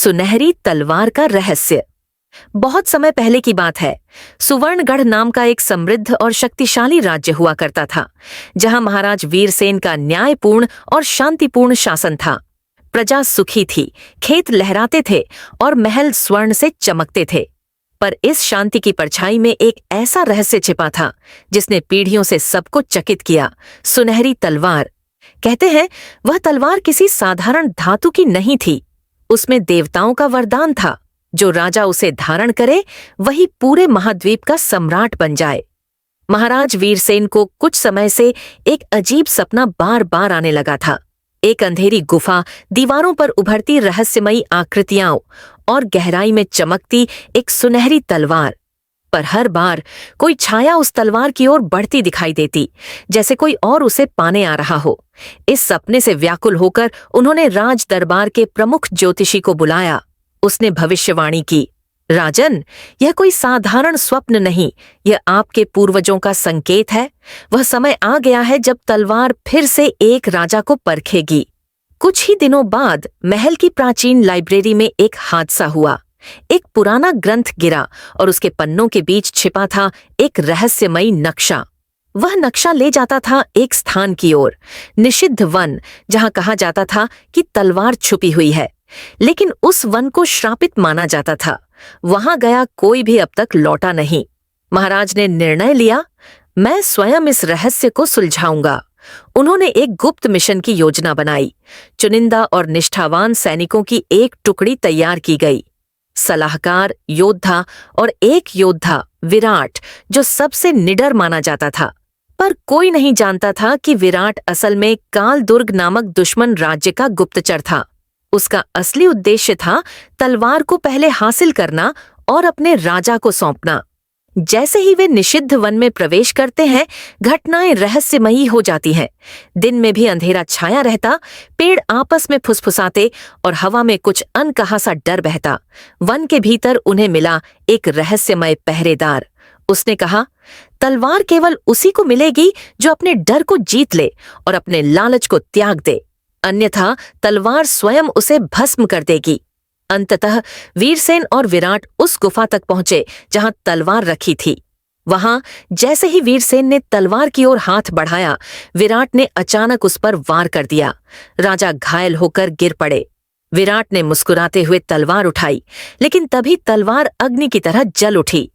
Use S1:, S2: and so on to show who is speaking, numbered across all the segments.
S1: सुनहरी तलवार का रहस्य। बहुत समय पहले की बात है। सुवर्णगढ़ नाम का एक समृद्ध और शक्तिशाली राज्य हुआ करता था, जहां महाराज वीरसेन का न्यायपूर्ण और शांतिपूर्ण शासन था। प्रजा सुखी थी, खेत लहराते थे और महल स्वर्ण से चमकते थे। पर इस शांति की परछाई में एक ऐसा रहस्य छिपा था जिसने पीढ़ियों से सबको चकित किया। सुनहरी तलवार। कहते हैं वह तलवार किसी साधारण धातु की नहीं थी। उसमें देवताओं का वरदान था। जो राजा उसे धारण करे वही पूरे महाद्वीप का सम्राट बन जाए। महाराज वीरसेन को कुछ समय से एक अजीब सपना बार बार आने लगा था। एक अंधेरी गुफा, दीवारों पर उभरती रहस्यमयी आकृतियां और गहराई में चमकती एक सुनहरी तलवार। पर हर बार कोई छाया उस तलवार की ओर बढ़ती दिखाई देती, जैसे कोई और उसे पाने आ रहा हो। इस सपने से व्याकुल होकर उन्होंने राज दरबार के प्रमुख ज्योतिषी को बुलाया। उसने भविष्यवाणी की, राजन, यह कोई साधारण स्वप्न नहीं, यह आपके पूर्वजों का संकेत है। वह समय आ गया है जब तलवार फिर से एक राजा को परखेगी। कुछ ही दिनों बाद महल की प्राचीन लाइब्रेरी में एक हादसा हुआ। एक पुराना ग्रंथ गिरा और उसके पन्नों के बीच छिपा था एक रहस्यमयी नक्शा। वह नक्शा ले जाता था एक स्थान की ओर, निषिद्ध वन, जहां कहा जाता था कि तलवार छुपी हुई है। लेकिन उस वन को श्रापित माना जाता था। वहां गया कोई भी अब तक लौटा नहीं। महाराज ने निर्णय लिया, मैं स्वयं इस रहस्य को सुलझाऊंगा। उन्होंने एक गुप्त मिशन की योजना बनाई। चुनिंदा और निष्ठावान सैनिकों की एक टुकड़ी तैयार की गई। सलाहकार, योद्धा और एक योद्धा विराट, जो सबसे निडर माना जाता था। पर कोई नहीं जानता था कि विराट असल में कालदुर्ग नामक दुश्मन राज्य का गुप्तचर था। उसका असली उद्देश्य था तलवार को पहले हासिल करना और अपने राजा को सौंपना। जैसे ही वे निषिद्ध वन में प्रवेश करते हैं, घटनाएं रहस्यमयी हो जाती हैं। दिन में भी अंधेरा छाया रहता, पेड़ आपस में फुसफुसाते और हवा में कुछ अनकहा सा डर बहता। वन के भीतर उन्हें मिला एक रहस्यमय पहरेदार। उसने कहा, तलवार केवल उसी को मिलेगी जो अपने डर को जीत ले और अपने लालच को त्याग दे, अन्यथा तलवार स्वयं उसे भस्म कर देगी। अंततः वीरसेन और विराट उस गुफा तक पहुंचे जहां तलवार रखी थी। वहां जैसे ही वीरसेन ने तलवार की ओर हाथ बढ़ाया, विराट ने अचानक उस पर वार कर दिया। राजा घायल होकर गिर पड़े। विराट ने मुस्कुराते हुए तलवार उठाई, लेकिन तभी तलवार अग्नि की तरह जल उठी।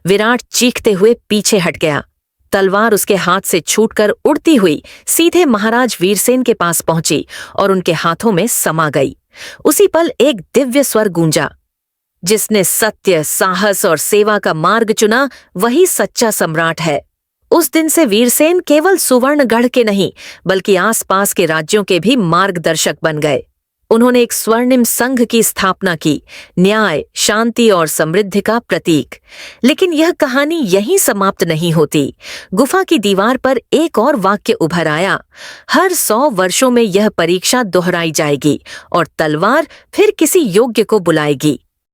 S1: विराट चीखते हुए पीछे हट गया। तलवार उसके हाथ से छूटकर उड़ती हुई सीधे महाराज वीरसेन के पास पहुंची और उनके हाथों में समा गई। उसी पल एक दिव्य स्वर गूंजा, जिसने सत्य, साहस और सेवा का मार्ग चुना वही सच्चा सम्राट है। उस दिन से वीरसेन केवल सुवर्णगढ़ के नहीं, बल्कि आसपास के राज्यों के भी मार्गदर्शक बन गए। उन्होंने एक स्वर्णिम संघ की स्थापना की, न्याय, शांति और समृद्धि का प्रतीक। लेकिन यह कहानी यहीं समाप्त नहीं होती। गुफा की दीवार पर एक और वाक्य उभर आया, हर 100 वर्षों में यह परीक्षा दोहराई जाएगी और तलवार फिर किसी योग्य को बुलाएगी।